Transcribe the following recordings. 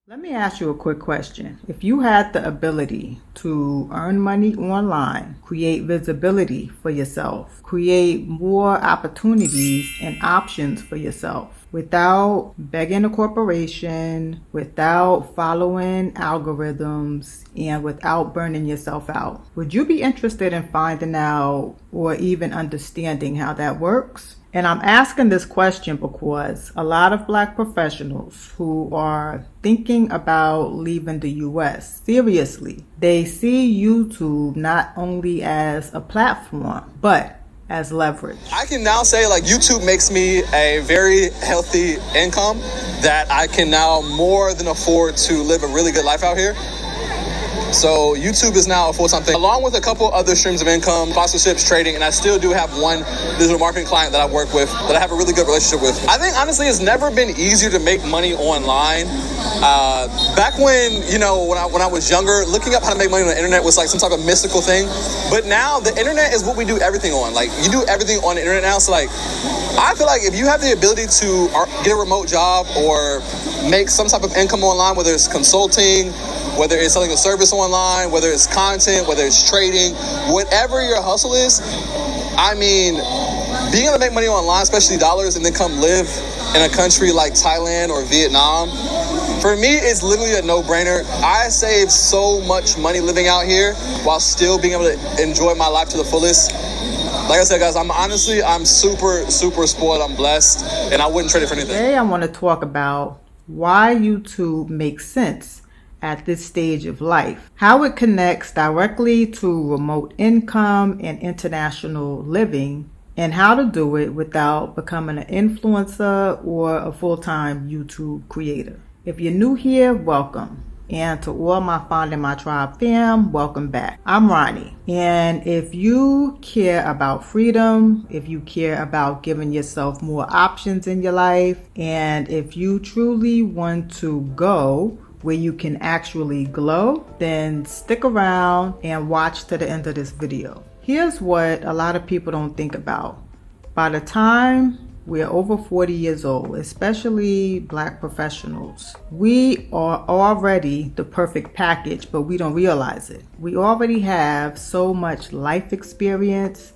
Let me ask you a quick question. If you had the ability to earn money online, create visibility for yourself, create more opportunities and options for yourself without begging a corporation, without following algorithms, and without burning yourself out, would you be interested in finding out or even understanding how that works? And I'm asking this question because a lot of Black professionals who are thinking about leaving the US, seriously, they see YouTube not only as a platform, but as leverage. I can now say like YouTube makes me a very healthy income that I can now more than afford to live a really good life out here. So YouTube is now a full-time thing, along with a couple other streams of income, sponsorships, trading, and I still do have one digital marketing client that I work with that I have a really good relationship with. I think honestly it's never been easier to make money online. Back when, when I was younger, looking up how to make money on the internet was like some type of mystical thing. But now the internet is what we do everything on. Like you do everything on the internet now. So like, I feel like if you have the ability to get a remote job or make some type of income online, whether it's consulting, whether it's selling a service online, whether it's content, whether it's trading, whatever your hustle is, I mean, being able to make money online, especially dollars, and then come live in a country like Thailand or Vietnam, for me, it's literally a no-brainer. I save so much money living out here while still being able to enjoy my life to the fullest. Like I said, guys, I'm super, super spoiled. I'm blessed, and I wouldn't trade it for anything. Today, I want to talk about why YouTube makes sense at this stage of life, how it connects directly to remote income and international living, and how to do it without becoming an influencer or a full-time YouTube creator. If you're new here, welcome. And to all my Finding My Tribe fam, welcome back. I'm Ronnie. And if you care about freedom, if you care about giving yourself more options in your life, and if you truly want to go where you can actually glow, then stick around and watch to the end of this video. Here's what a lot of people don't think about. By the time we're over 40 years old, especially Black professionals, we are already the perfect package, but we don't realize it. We already have so much life experience.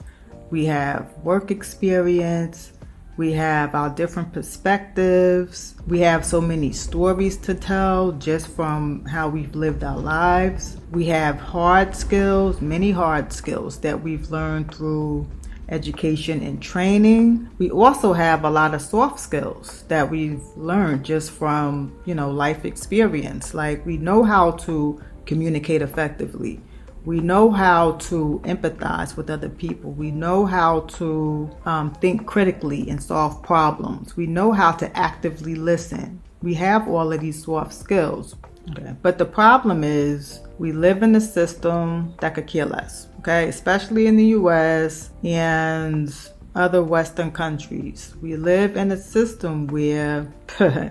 We have work experience. We have our different perspectives. We have so many stories to tell just from how we've lived our lives. We have hard skills, many hard skills that we've learned through education and training. We also have a lot of soft skills that we've learned just from, life experience. Like we know how to communicate effectively. We know how to empathize with other people. We know how to think critically and solve problems. We know how to actively listen. We have all of these soft skills. Okay. But the problem is we live in a system that could kill us, okay? Especially in the US and other Western countries. We live in a system where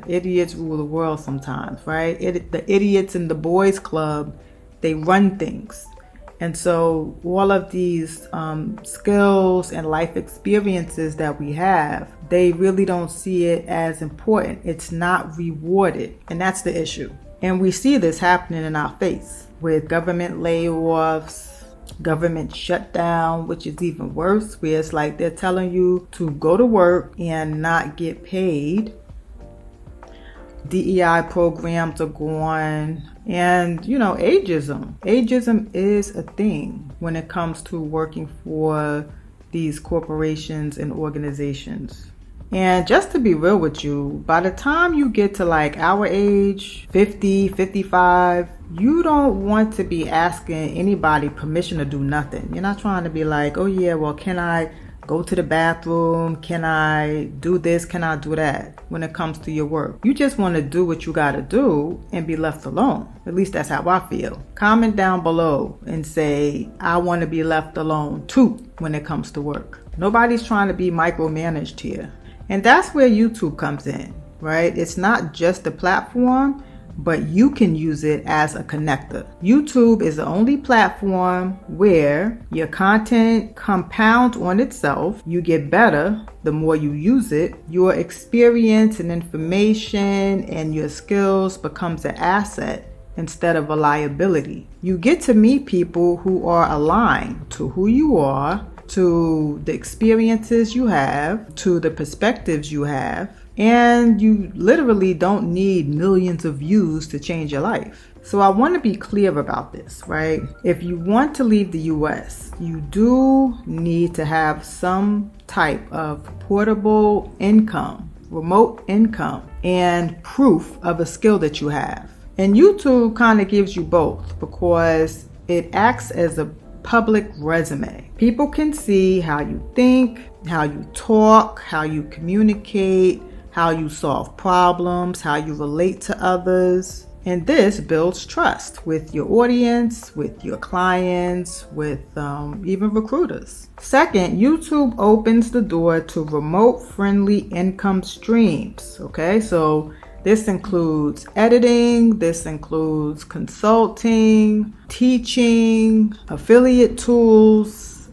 idiots rule the world sometimes, right? The idiots in the boys club, they run things. And so all of these skills and life experiences that we have, they really don't see it as important. It's not rewarded. And that's the issue. And we see this happening in our face with government layoffs, government shutdown, which is even worse, where it's like they're telling you to go to work and not get paid. DEI programs are gone. And, ageism. Ageism is a thing when it comes to working for these corporations and organizations. And just to be real with you, by the time you get to like our age, 50, 55, you don't want to be asking anybody permission to do nothing. You're not trying to be like, oh yeah, well, can I go to the bathroom? Can I do this? Can I do that? When it comes to your work, you just want to do what you got to do and be left alone. At least that's how I feel. Comment down below and say, I want to be left alone too when it comes to work. Nobody's trying to be micromanaged here. And that's where YouTube comes in, right? It's not just the platform, but you can use it as a connector. YouTube is the only platform where your content compounds on itself. You get better the more you use it. Your experience and information and your skills becomes an asset instead of a liability. You get to meet people who are aligned to who you are, to the experiences you have, to the perspectives you have, and you literally don't need millions of views to change your life. So I want to be clear about this, right? If you want to leave the US, you do need to have some type of portable income, remote income, and proof of a skill that you have. And YouTube kind of gives you both because it acts as a public resume. People can see how you think, how you talk, how you communicate, how you solve problems, how you relate to others. And this builds trust with your audience, with your clients, with even recruiters. Second, YouTube opens the door to remote-friendly income streams. Okay, so this includes editing, this includes consulting, teaching, affiliate tools,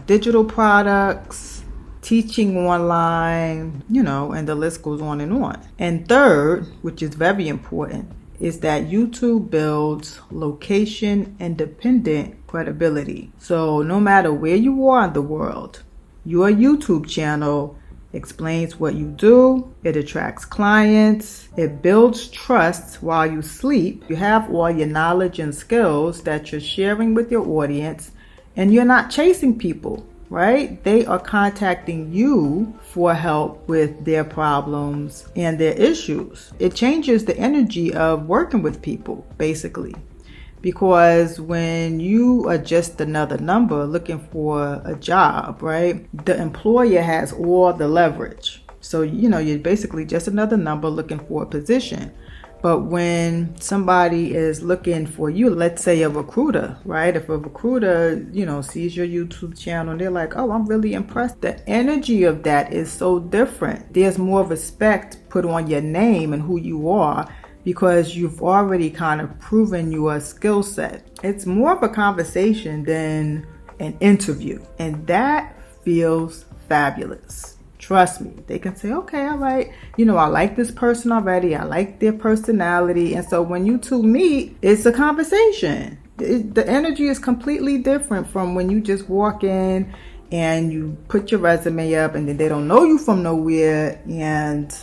digital products, teaching online, and the list goes on and on. And third, which is very important, is that YouTube builds location independent credibility. So no matter where you are in the world, your YouTube channel explains what you do, it attracts clients, it builds trust while you sleep. You have all your knowledge and skills that you're sharing with your audience, and you're not chasing people, right? They are contacting you for help with their problems and their issues. It changes the energy of working with people, basically. Because when you are just another number looking for a job, right, the employer has all the leverage. So, you're basically just another number looking for a position. But when somebody is looking for you, let's say a recruiter, right? If a recruiter, sees your YouTube channel and they're like, oh, I'm really impressed. The energy of that is so different. There's more respect put on your name and who you are, because you've already kind of proven your skill set. It's more of a conversation than an interview. And that feels fabulous. Trust me. They can say, okay, all right. I like this person already. I like their personality. And so when you two meet, it's a conversation. The energy is completely different from when you just walk in and you put your resume up and then they don't know you from nowhere and,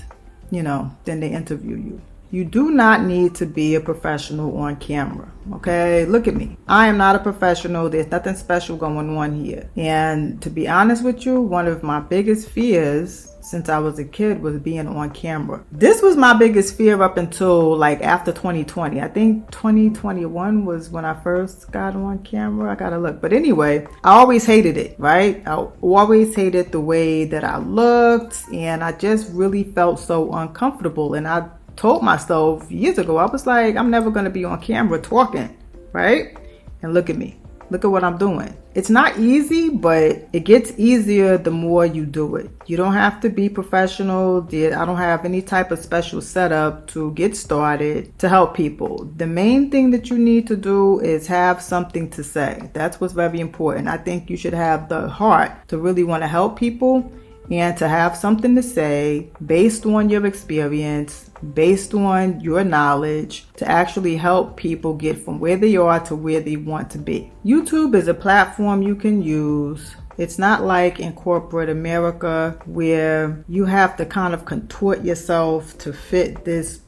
then they interview you. You do not need to be a professional on camera, okay? Look at me. I am not a professional. There's nothing special going on here. And to be honest with you, one of my biggest fears since I was a kid was being on camera. This was my biggest fear up until after 2020. I think 2021 was when I first got on camera. I gotta look. But anyway, I always hated it, right? I always hated the way that I looked, and I just really felt so uncomfortable. And I told myself years ago, I was like, I'm never going to be on camera talking, right? And look at me. Look at what I'm doing. It's not easy, but it gets easier the more you do it. You don't have to be professional. I don't have any type of special setup to get started to help people. The main thing that you need to do is have something to say. That's what's very important. I think you should have the heart to really want to help people and to have something to say based on your experience, based on your knowledge, to actually help people get from where they are to where they want to be. YouTube is a platform you can use. It's not like in corporate America where you have to kind of contort yourself to fit this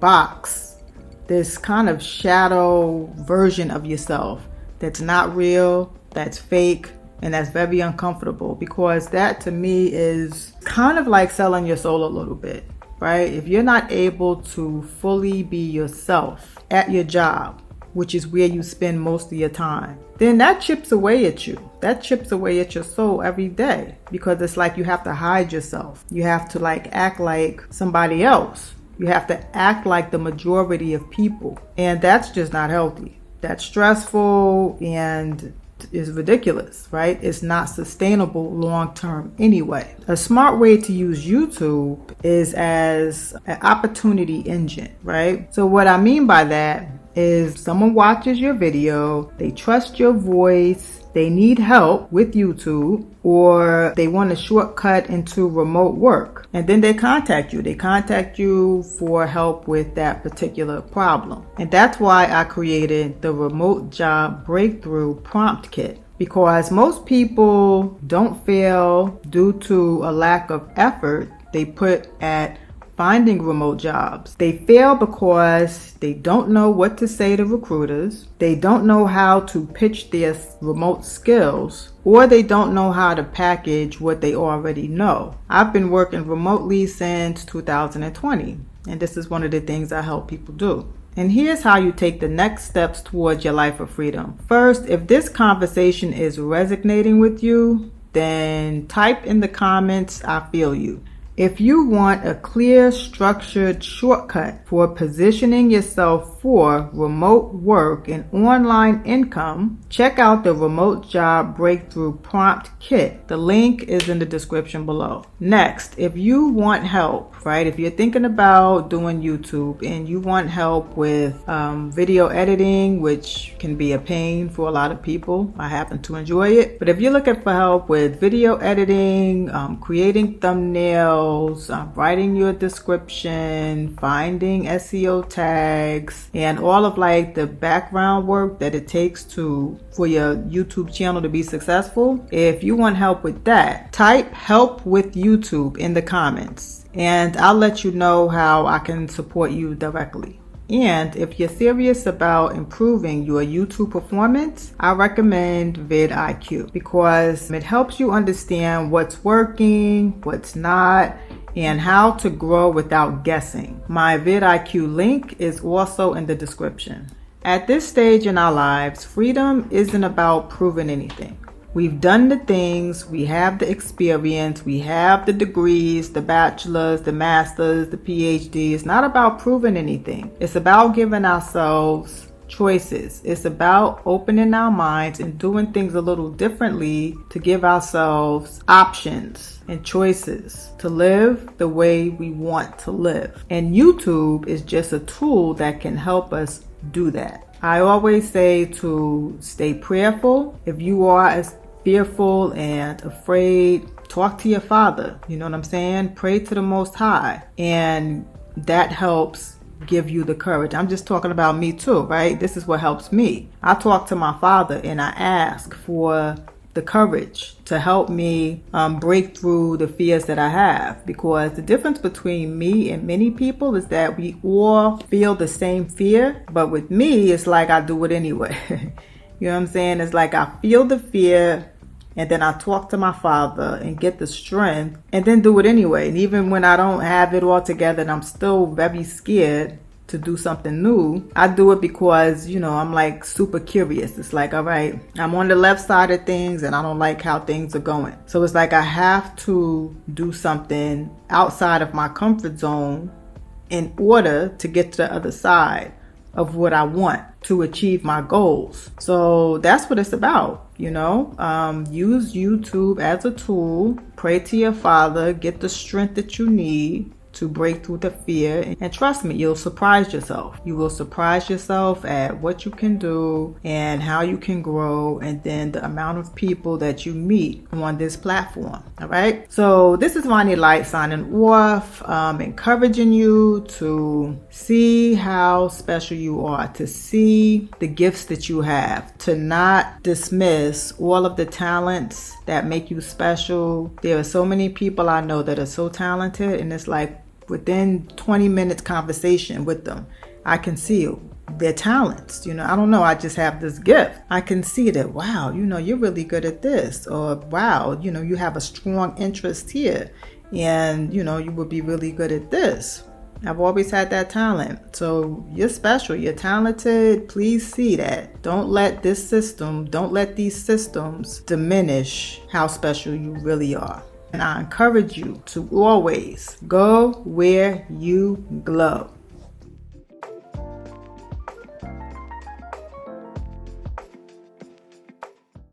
box, this kind of shadow version of yourself that's not real, that's fake, and that's very uncomfortable, because that to me is kind of like selling your soul a little bit, right? If you're not able to fully be yourself at your job, which is where you spend most of your time, then that chips away at you. That chips away at your soul every day, because it's like you have to hide yourself. You have to act like somebody else. You have to act like the majority of people. And that's just not healthy. That's stressful, and is ridiculous, right? It's not sustainable long term anyway. A smart way to use YouTube is as an opportunity engine, right? So what I mean by that is someone watches your video, they trust your voice, they need help with YouTube, or they want a shortcut into remote work, and then they contact you. They contact you for help with that particular problem. And that's why I created the Remote Job Breakthrough Prompt Kit, because most people don't fail due to a lack of effort they put at finding remote jobs. They fail because they don't know what to say to recruiters, they don't know how to pitch their remote skills, or they don't know how to package what they already know. I've been working remotely since 2020, and this is one of the things I help people do. And here's how you take the next steps towards your life of freedom. First, if this conversation is resonating with you, then type in the comments, I feel you. If you want a clear, structured shortcut for positioning yourself for remote work and online income, check out the Remote Job Breakthrough Prompt Kit. The link is in the description below. Next, if you want help, right? If you're thinking about doing YouTube and you want help with video editing, which can be a pain for a lot of people, I happen to enjoy it. But if you're looking for help with video editing, creating thumbnails, writing your description, finding SEO tags, and all of like the background work that it takes for your YouTube channel to be successful, if you want help with that, type help with YouTube in the comments and I'll let you know how I can support you directly. And if you're serious about improving your YouTube performance, I recommend VidIQ because it helps you understand what's working, what's not, and how to grow without guessing. My VidIQ link is also in the description. At this stage in our lives, freedom isn't about proving anything. We've done the things, we have the experience, we have the degrees, the bachelor's, the master's, the PhD. It's not about proving anything. It's about giving ourselves choices. It's about opening our minds and doing things a little differently to give ourselves options and choices to live the way we want to live. And YouTube is just a tool that can help us do that. I always say to stay prayerful. If you are as fearful and afraid, talk to your Father. You know what I'm saying? Pray to the Most High. And that helps give you the courage. I'm just talking about me too, right? This is what helps me. I talk to my Father and I ask for the courage to help me break through the fears that I have, because the difference between me and many people is that we all feel the same fear, but with me it's like I do it anyway. You know what I'm saying? It's like I feel the fear and then I talk to my Father and get the strength and then do it anyway. And even when I don't have it all together and I'm still very scared to do something new, I do it because, you know, I'm like super curious. It's like, all right, I'm on the left side of things and I don't like how things are going. So it's like I have to do something outside of my comfort zone in order to get to the other side of what I want to achieve my goals. So that's what it's about, you know. Use YouTube as a tool, pray to your Father, get the strength that you need to break through the fear, and trust me, you'll surprise yourself. You will surprise yourself at what you can do and how you can grow, and then the amount of people that you meet on this platform. All right, so this is Ronnie Light signing off, encouraging you to see how special you are, to see the gifts that you have, to not dismiss all of the talents that make you special. There are so many people I know that are so talented, and it's like within 20 minutes conversation with them, I can see their talents. You know, I don't know, I just have this gift. I can see that, wow, you know, you're really good at this, or wow, you know, you have a strong interest here, and you know, you would be really good at this. I've always had that talent. So you're special, you're talented. Please see that. Don't let these systems diminish how special you really are. And I encourage you to always go where you glow.